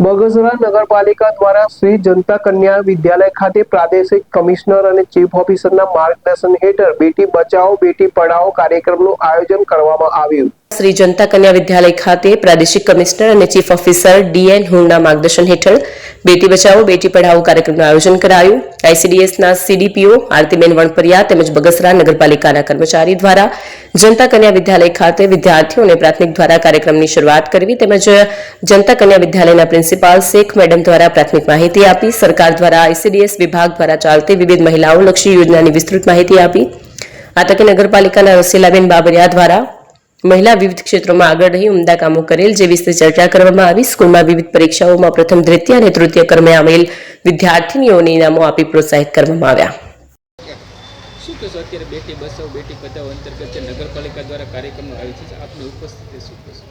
બગસરા નગરપાલિકા દ્વારા શ્રી જનતા કન્યા વિદ્યાલય ખાતે પ્રાદેશિક કમિશનર અને ચીફ ઓફિસરના માર્ગદર્શન હેઠળ બેટી બચાવો બેટી પઢાઓ કાર્યક્રમનું આયોજન કરવામાં આવ્યું। શ્રી જનતા કન્યા વિદ્યાલય ખાતે પ્રાદેશિક કમિશનર અને ચીફ ઓફિસર ડીએન હુંના માર્ગદર્શન હેઠળ બેટી બચાવો બેટી પઢાઓ કાર્યક્રમનું આયોજન કરાયું। આઈસીડીએસના સીડીપીઓ આરતીબેન વણપરિયા તેમજ બગસરા નગરપાલિકાના કર્મચારી દ્વારા જનતા કન્યા વિદ્યાલય ખાતે વિદ્યાર્થીઓને પ્રાથમિક દ્વારા કાર્યક્રમની શરૂઆત કરવી તેમજ જનતા કન્યા વિદ્યાલયના પ્રિન્સિપાલ શેખ મેડમ દ્વારા પ્રાથમિક માહિતી આપી। સરકાર દ્વારા આઈસીડીએસ વિભાગ દ્વારા ચાલતી વિવિધ મહિલાઓલક્ષી યોજનાની વિસ્તૃત માહિતી આપી। આ તકે નગરપાલિકાના રસીલાબેન બાબરિયા દ્વારા મહિલા વિવિધ ક્ષેત્રોમાં આગળ રહી ઉમદા કામો કરેલ જે વિશે ચર્ચા કરવામાં આવી। સ્કૂલમાં વિવિધ પરીક્ષાઓમાં પ્રથમ દ્વિતીય અને તૃતીય ક્રમે આવેલ વિદ્યાર્થીનીઓને ઇનામો આપી પ્રોત્સાહિત કરવામાં આવ્યા। શું કહેશો અત્યારે બેટી બચાવો બેટી પઢાઓ અંતર્ગત નગરપાલિકા દ્વારા કાર્યક્રમનું આયોજન છે, આપની ઉપસ્થિતિ શું કહેશો?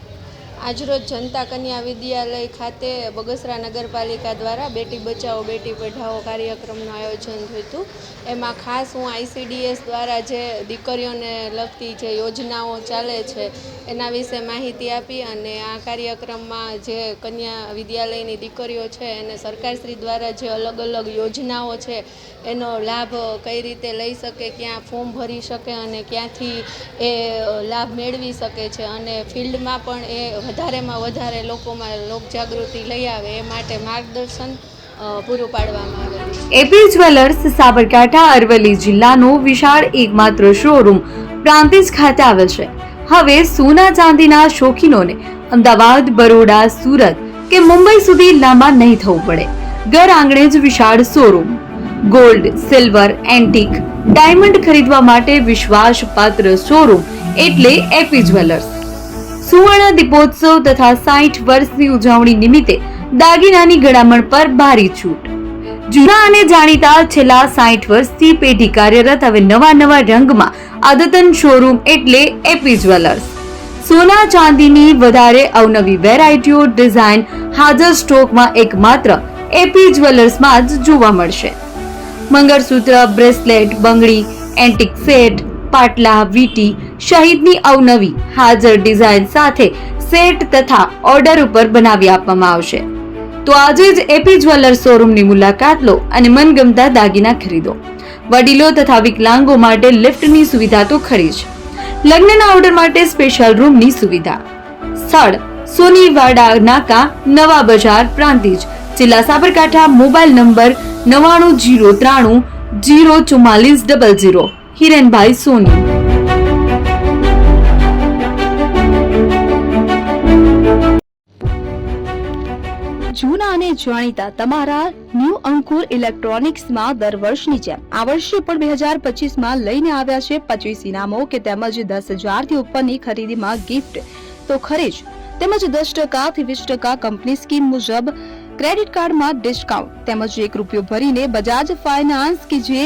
આજરોજ જનતા કન્યા વિદ્યાલય ખાતે બગસરા નગરપાલિકા દ્વારા બેટી બચાવો બેટી પઢાઓ કાર્યક્રમનું આયોજન થયું હતું। એમાં ખાસ હું આઈસીડીએસ દ્વારા જે દીકરીઓને લગતી જે યોજનાઓ ચાલે છે એના વિશે માહિતી આપી અને આ કાર્યક્રમમાં જે કન્યા વિદ્યાલયની દીકરીઓ છે એને સરકારશ્રી દ્વારા જે અલગ અલગ યોજનાઓ છે એનો લાભ કઈ રીતે લઈ શકે, ક્યાં ફોર્મ ભરી શકે અને ક્યાંથી એ લાભ મેળવી શકે છે અને ફિલ્ડમાં પણ એ વધારેમાં વધારે લોકોમાં લોકજાગૃતિ લઈ આવે એ માટે માર્ગદર્શન પૂરું પાડવામાં આવેલું છે। એપી જ્વેલર્સ સાબરકાંઠા અરવલ્લી જિલ્લાનો વિશાળ એકમાત્ર શોરૂમ પ્રાંતિજ ખાતે આવેલ છે। હવે સોના ચાંદીના શોખીનોને અમદાવાદ, બરોડા, સુરત કે મુંબઈ સુધી લાંબા નહીં થવું પડે। ઘર આંગણે જ વિશાળ showroom. Gold, silver, antique, diamond ખરીદવા માટે વિશ્વાસપાત્ર શોરૂમ એટલે એપી જ્વેલર્સ। સુવર્ણ દીપોત્સવ તથા 60 વર્ષની ઉજવણી નિમિત્તે દાગીનાની ગળામણ પર ભારી છૂટ। જૂના અને જાણીતા છેલ્લા 60 વર્ષથી પેઢી કાર્યરત હવે નવા રંગમાં અદ્યતન શોરૂમ એટલે એપી જ્વેલર્સ। સોના ચાંદીની વધારે અવનવી વેરાયટીઓ ડિઝાઇન હાજર સ્ટોકમાં એકમાત્ર એપી જ્વેલર્સમાં જ જોવા મળશે। મંગળસૂત્ર, બ્રેસલેટ, બંગડી, એન્ટિક સેટ, પાટલા, વીટી સહિતની અવનવી હાજર ડિઝાઇન સાથે સેટ તથા ઓર્ડર ઉપર બનાવી આપવામાં આવશે। તો આજે જ એપી જ્વેલર્સ શોરૂમની મુલાકાત લો અને મનગમતા દાગીના ખરીદો। વડીલો તથા વિકલાંગો માટે લિફ્ટની સુવિધા તો ખરી જ, લગ્નના ઓર્ડર માટે સ્પેશિયલ રૂમની સુવિધા। સ્થળ સોનીવાડા નાકા, નવા બજાર, પ્રાંતિજ, જિલ્લા સાબરકાંઠા। Mobile number 9903 04400। હિરેનભાઈ સોની। જૂના અને જાણીતા તમારા ન્યૂ અંકુર ઇલેક્ટ્રોનિક્સમાં દર વર્ષની જેમ આ વર્ષે પણ 2025માં લઈને આવ્યા છે 25 ઇનામો કે તેમજ 10,000 થી ઉપરની ખરીદીમાં ગિફ્ટ તો ખરી જ, તેમજ 10% થી 20% કંપની સ્કીમ મુજબ ક્રેડિટ કાર્ડમાં ડિસ્કાઉન્ટ તેમજ ₹1 ભરીને બજાજ ફાઇનાન્સ કે જે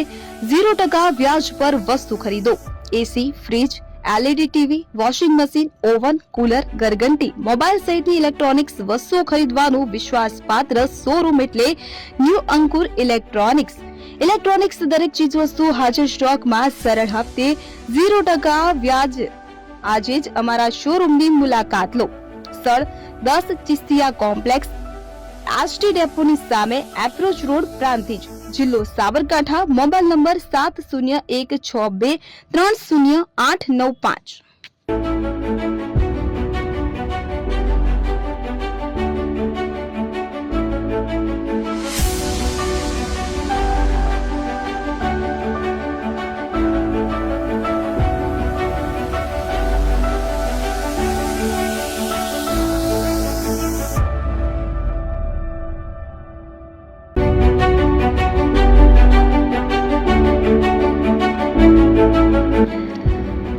0% વ્યાજ પર વસ્તુ ખરીદો। AC, fridge, LED TV, washing machine, oven, cooler, ગરગંટી, મોબાઈલ સહિતની ઇલેક્ટ્રોનિક્સ વસ્તુઓ ખરીદવાનું વિશ્વાસપાત્ર શોરૂમ એટલે ન્યૂ અંકુર ઇલેક્ટ્રોનિક્સ। ઇલેક્ટ્રોનિક્સ દરેક ચીજ વસ્તુ હાજર સ્ટોકમાં સરળ હપ્તે 0% વ્યાજ। આજે જ અમારા શોરૂમની મુલાકાત લો। સ્થળ 10 ચિસ્તિયા કોમ્પ્લેક્સ, આરટી ડેપોની સામે, એપ્રોચ રોડ, પ્રાંતિજ, જિલ્લો સાબરકાંઠા। Mobile number 7012630895।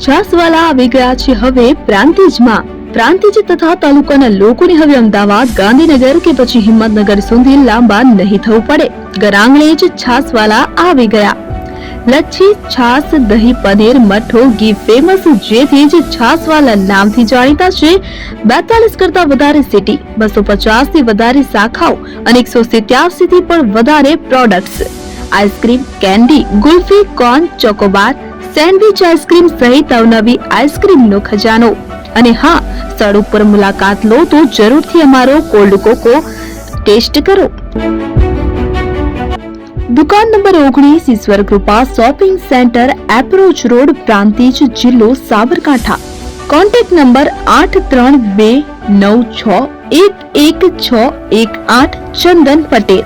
છાસવાલા આવી ગયા છે હવે પ્રાંતિજમાં। પ્રાંતિજ તથા તાલુકાના લોકોને હવે અમદાવાદ, ગાંધીનગર કે પછી હિંમતનગર સુધી લાંબા નહીં થવું પડે। ઘર આંગણે જ છાસવાલા આવી ગયા। લચ્છી, છાસ, દહીં, પનીર, મઠો, ઘી ફેમસ, જેથી જ છાસવાલા નામથી જાણીતા છે। 42 કરતા વધારે સિટી, 250 થી વધારે શાખાઓ અને 187 થી પણ વધારે products. Ice cream, candy, kulfi, corn, Chocobar, sandwich ice cream સહિત અવનવી આઈસ્ક્રીમનો ખજાનો। અને હા, સ્થળ ઉપર મુલાકાત લો તો જરૂરથી અમારો કોલ્ડ કોકો ટેસ્ટ કરો. દુકાન number 19 Ishwar Krupa shopping centre, approach road, Prantij, જિલ્લો સાબરકાંઠા. Contact number 8329611618 Chandan Patel.